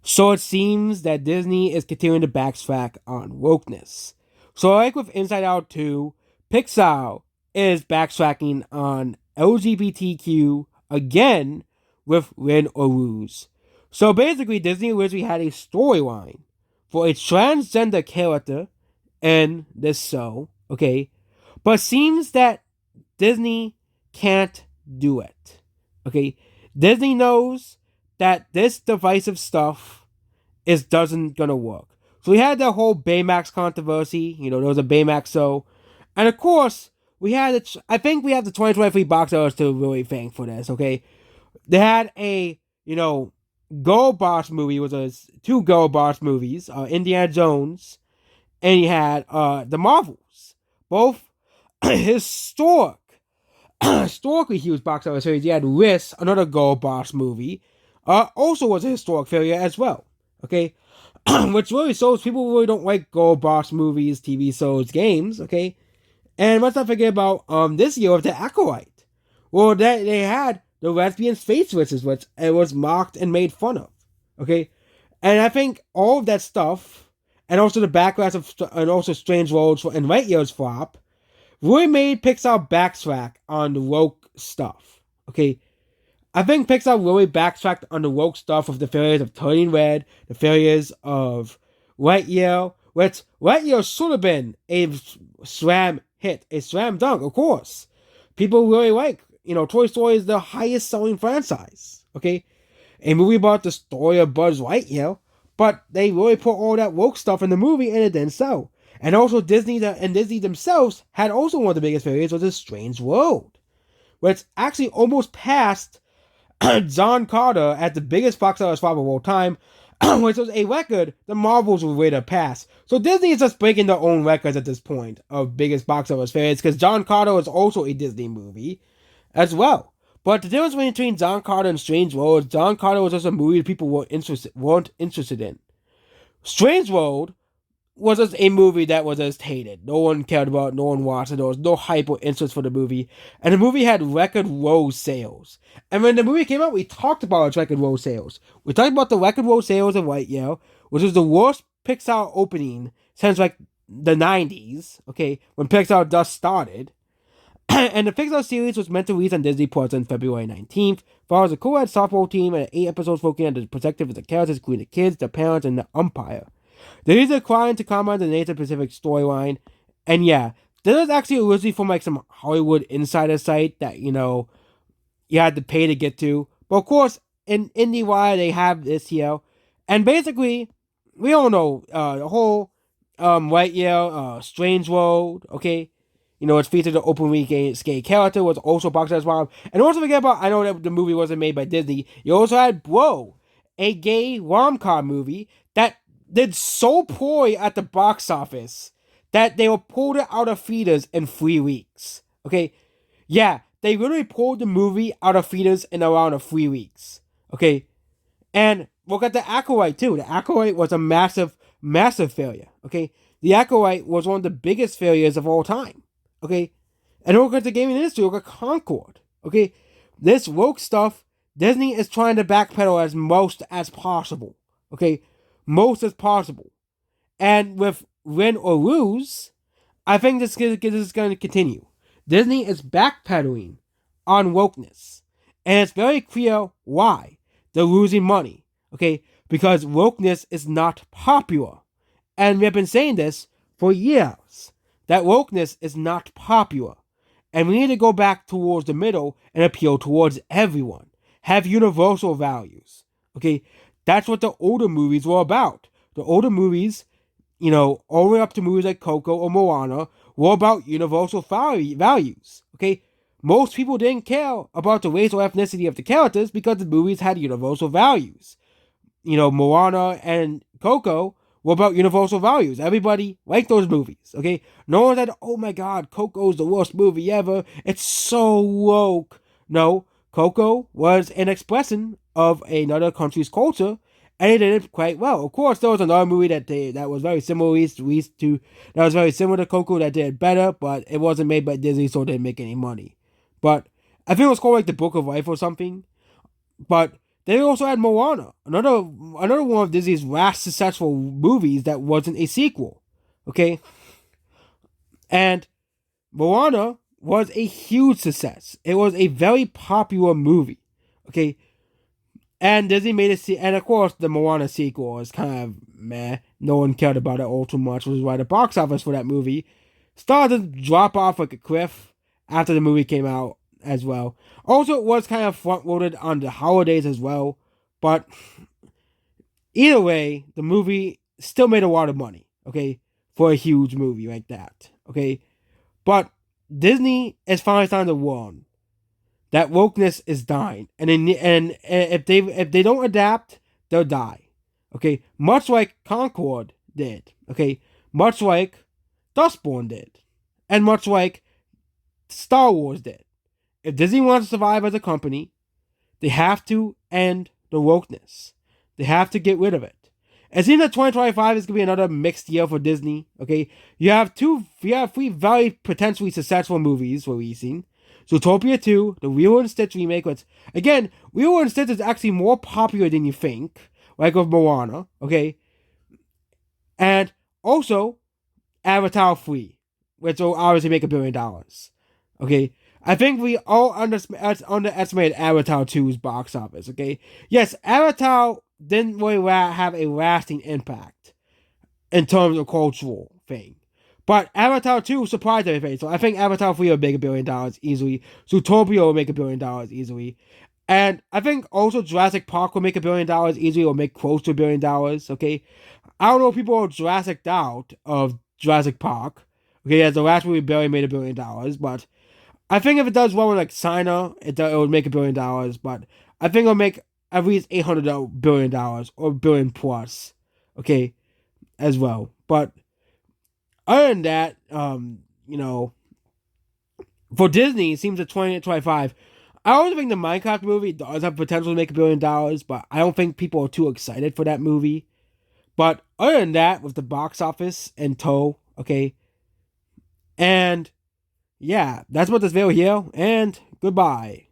So it seems that Disney is continuing to backtrack on wokeness. So like with Inside Out 2, Pixar is backtracking on LGBTQ again with Win or Lose. So basically, Disney originally had a storyline for a transgender character in this show, okay? But seems that Disney can't do it, okay? Disney knows that this divisive stuff is doesn't gonna work. So we had the whole Baymax controversy. There was a Baymax show, and of course we had it. I think we have the 2023 box office to really thank for this. Okay, they had a Girl Boss movie was a two Girl Boss movies, Indiana Jones, and you had the Marvels, both historic historically huge box office series. You had Risk, another Girl Boss movie, also was a historic failure as well. Okay, which really shows people really don't like Girl Boss movies, TV shows, games. Okay, and let's not forget about this year with the Acolyte. Well, they had the lesbian space races, which it was mocked and made fun of. Okay, and I think all of that stuff, and also the backlash of, and also Strange Worlds and Lightyear's flop, really made Pixar backtrack on the woke stuff. Okay, I think Pixar really backtracked on the woke stuff of the failures of Turning Red, the failures of Lightyear, which Lightyear should have been a slam hit, a slam dunk, of course. People really like, Toy Story is the highest selling franchise. Okay, a movie about the story of Buzz Lightyear, but they really put all that woke stuff in the movie and it didn't sell. And also Disney themselves had also one of the biggest failures was A Strange World, which actually almost passed John Carter at the biggest box office flop of all time, which was a record the Marvels were ready to pass. So Disney is just breaking their own records at this point of biggest box office failures because John Carter was also a Disney movie as well. But the difference between John Carter and Strange World is John Carter was just a movie people weren't interested in. Strange World was just a movie that was just hated. No one cared about, no one watched it, there was no hype or interest for the movie. And the movie had record low sales. And when the movie came out, we talked about its record low sales. We talked about the record low sales of Lightyear, which was the worst Pixar opening since like the 90s, okay, when Pixar just started. And the Pixar series was meant to release on Disney Plus on February 19th. Follows a co-ed softball team and 8 episodes focusing on the perspective of the characters, including the kids, the parents, and the umpire. There is a client to comment on the Native Pacific storyline. And yeah, this is actually originally from like some Hollywood insider site that, you had to pay to get to. But of course, in IndieWire, they have this here. And basically, we all know the whole Lightyear, Strange World, okay? It's featured the openly gay character, was also box office bomb. And also forget about, I know that the movie wasn't made by Disney. You also had Bro, a gay rom-com movie that did so poorly at the box office that they were pulled out of theaters in 3 weeks. Okay? Yeah, they literally pulled the movie out of theaters in around 3 weeks. Okay? And look at The Acolyte, too. The Acolyte was a massive, massive failure. Okay? The Acolyte was one of the biggest failures of all time. Okay? And look at the gaming industry. Look at Concord. Okay? This woke stuff, Disney is trying to backpedal as most as possible. Okay? Most as possible. And with Win or Lose, I think this is going to continue. Disney is backpedaling on wokeness. And it's very clear why. They're losing money. Okay? Because wokeness is not popular. And we have been saying this for years. That wokeness is not popular. And we need to go back towards the middle and appeal towards everyone. Have universal values. Okay? That's what the older movies were about. The older movies, all the way up to movies like Coco or Moana, were about universal values. Okay? Most people didn't care about the race or ethnicity of the characters because the movies had universal values. Moana and Coco were about universal values. Everybody liked those movies. Okay? No one said, oh my god, Coco's the worst movie ever. It's so woke. No, Coco was an expression of another country's culture, and it did it quite well. Of course, there was another movie that was very similar to Coco that did better, but it wasn't made by Disney, so it didn't make any money. But I think it was called like The Book of Life or something. But They also had Moana, another one of Disney's last successful movies that wasn't a sequel. Okay, and Moana was a huge success. It was a very popular movie. Okay, and Disney made and of course the Moana sequel is kind of meh. No one cared about it all too much, which is why the box office for that movie started to drop off like a cliff after the movie came out as well. Also, it was kind of front loaded on the holidays as well, but either way, the movie still made a lot of money. Okay, for a huge movie like that. Okay, but Disney is finally starting to warn that wokeness is dying, and if they don't adapt, they'll die. Okay, much like Concord did. Okay, much like Dustborn did, and much like Star Wars did. If Disney wants to survive as a company, they have to end the wokeness. They have to get rid of it. It seems that 2025 is going to be another mixed year for Disney. Okay, you have three very potentially successful movies releasing. Zootopia 2, the Lilo and Stitch remake, which, again, Lilo and Stitch is actually more popular than you think, like with Moana, okay? And also, Avatar 3, which will obviously make $1 billion, okay? I think we all underestimated Avatar 2's box office, okay? Yes, Avatar didn't really have a lasting impact in terms of cultural thing. But Avatar 2 surprised everybody, so I think Avatar 3 will make $1 billion easily. Zootopia will make $1 billion easily. And I think also Jurassic Park will make $1 billion easily, or make close to $1 billion, okay? I don't know if people are Jurassic out of Jurassic Park. Okay, as the last movie barely made $1 billion, but I think if it does well with like China, it would make $1 billion, but I think it'll make at least $800 billion or billion plus, okay, as well. But other than that, for Disney, it seems that 2025. I don't think the Minecraft movie does have potential to make $1 billion, but I don't think people are too excited for that movie. But other than that, with the box office in tow, okay, and yeah, that's what this video here, and goodbye.